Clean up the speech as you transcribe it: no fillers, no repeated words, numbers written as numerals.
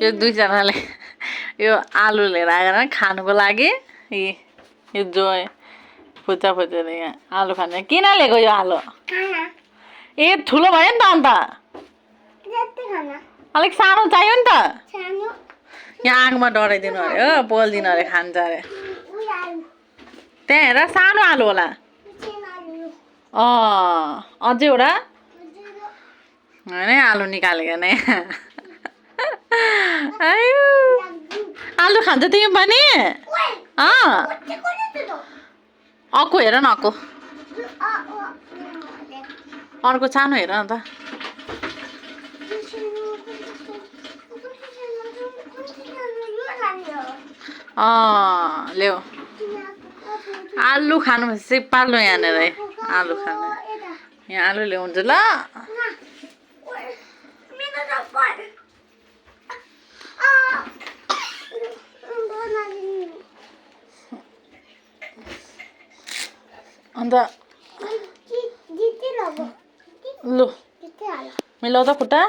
यो दुईजनाले यो आलु लिएर आएर खानुको लागि यो जोय फुच्चा फुच्चाले यहाँ आलु खाने किन लिएको यो आलु ए ठुलो भयो नि त अन्त अलिक सानो चाहियो नि त यहाँ आगोमा डढाइदिनु अरे हो पोलिदिनु अरे खान्छ अरे त्यहाँ हेर सानो आलु होला अझै एउटा होइन आलु निकालेको नै आलु खान्छ तिमी पनि अक्को हेर न अक्को अर्को सानो हेर न त ल्याऊ आलु खानु सिपालु यहाँनिर आलु खानु यहाँ आलु ल्याउँछु ल अन्त लु मिलाउ त खुट्टा